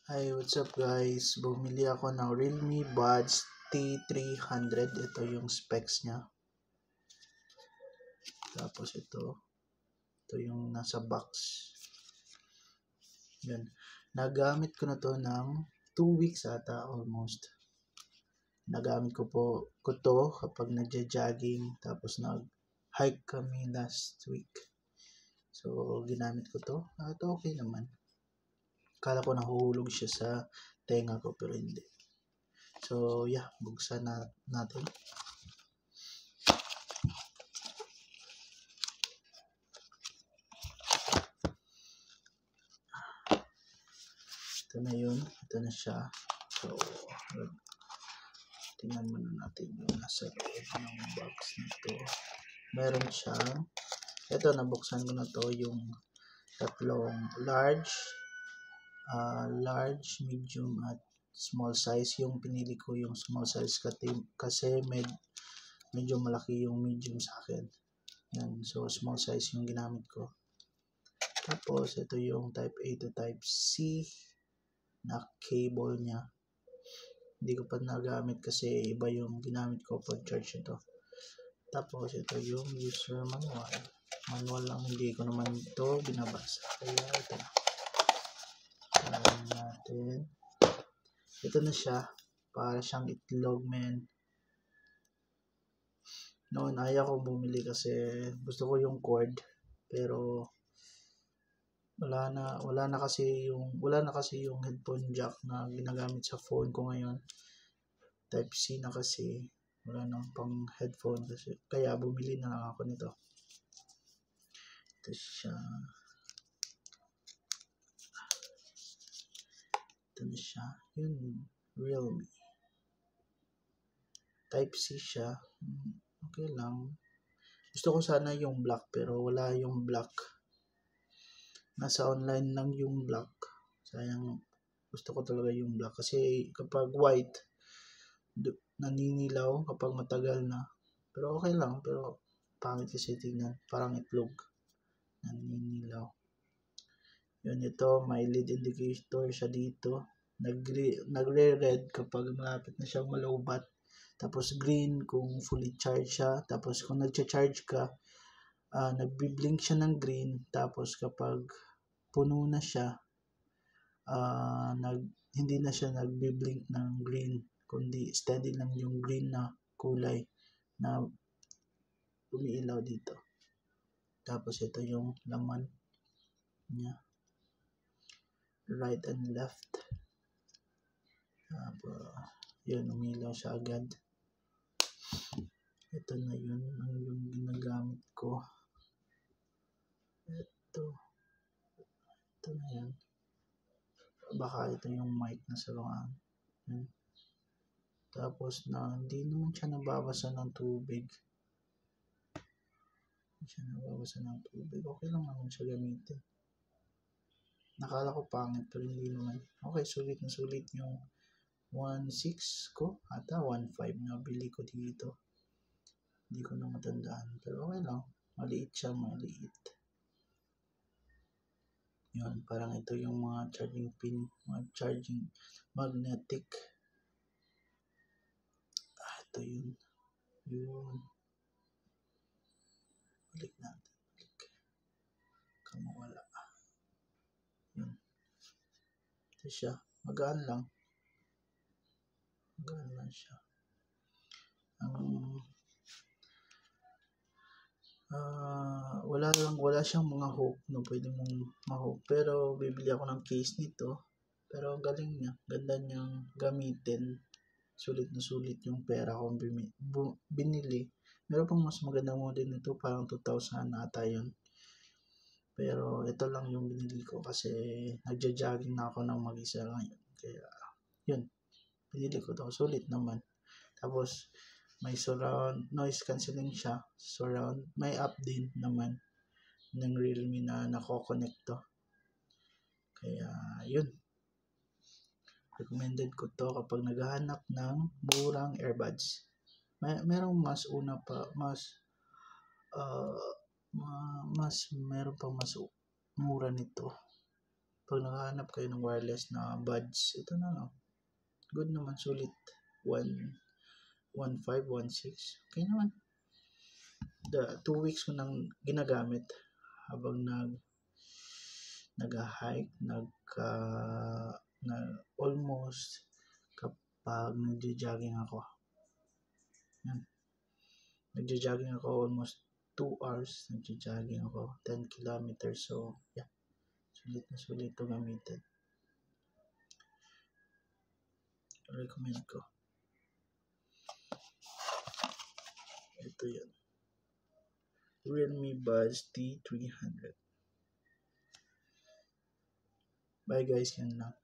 Hi, what's up guys? Bumili ako ng Realme Buds T300. Ito yung specs niya. Tapos ito yung nasa box. Yan. Nagamit ko na to ng 2 weeks ata almost. Nagamit ko to kapag nagja-jogging tapos nag-hike kami last week. So, ginamit ko to. At okay naman. Kala ko nahuhulog siya sa tenga ko pero hindi. So, yeah, buksan natin. Ito na yun. Ito na siya. So, tingnan muna natin yung nasa loob ng box nito. Meron siyang, ito, nabuksan ko na to yung tatlong large, medium, at small size. Yung pinili ko yung small size kasi medyo malaki yung medium sa akin. Yan. So, small size yung ginamit ko. Tapos, ito yung type A to type C na cable niya. Hindi ko pa nagamit kasi iba yung ginamit ko pag charge ito. Tapos, ito yung user manual. Manual lang, hindi ko naman ito binabasa. Kaya ito na. Alam natin. Ito na siya. Para siyang itlog, men. Noon, ayaw ko bumili kasi gusto ko yung cord. Pero, wala na kasi yung headphone jack na ginagamit sa phone ko ngayon. Type C na kasi, wala nang pang headphone kasi, kaya bumili na lang ako nito. Ito siya. Ito na siya. Yun, Realme. Type C siya. Okay lang. Gusto ko sana yung black pero wala yung black. Nasa online lang yung black. Sayang, gusto ko talaga yung black kasi kapag white, naninilaw kapag matagal na. Pero okay lang, pero pangit kasi tingnan, parang itlog. Naninilaw. Yun, ito, may lead indicator siya dito. Nagre-red kapag malapit na siyang malowbat. Tapos green kung fully charged siya. Tapos kung nagcha-charge ka, nagbi-blink siya ng green. Tapos kapag puno na siya, hindi na siya nagbi-blink ng green, kundi steady lang yung green na kulay na umiilaw dito. Tapos ito yung laman niya, right and left. Tapos yun, umilaw siya agad. Ito na yun, yung ginagamit ko. Ito na yan. Baka ito yung mic na saruan. Tapos hindi naman siya nababasa ng tubig. Okay lang naman siya gamitin. Nakala ko pangit pero hindi naman. Okay, sulit na sulit yung 1.6 ko. Ata 1.5 na bili ko dito. Hindi ko na matandaan. Pero okay lang. Maliit siya, maliit. Yun, parang ito yung mga charging pin, mga charging magnetic. Ito yun. Yun. Balik natin. Kamawala. Yun. Ito siya. Magaan lang siya. Wala siyang mga hook no, pwede mong ma-hook, pero bibili ako ng case nito. Pero ang galing niya, ganda niyang gamitin. Sulit na sulit yung pera kong binili. Meron pang mas magandang model nito, parang 2,000 ata yun. Pero ito lang yung binili ko kasi nagja-jogging na ako ng mag-isa ngayon. Kaya yun, binili ko to. Sulit naman. Tapos may surround noise cancelling siya. Surround, may app din naman ng Realme na nako-connect to. Kaya yun. Recommended ko to kapag naghahanap ng murang earbuds. Merong mas meron pang mas mura nito. pag nakahanap kayo ng wireless na buds, ito na no. Good naman, sulit. 1.5, 1.6. Okay naman. 2 weeks ko nang ginagamit habang nag-hike, almost kapag nagjo-jogging ako. Yan. Nagjo-jogging ako almost 2 hours. Nagjo-jogging ako 10 kilometers. So, yeah. Sulit na sulit ito gamitin. Recommend ko. Ito yan. Realme Buds T300. Bye guys, yan lang.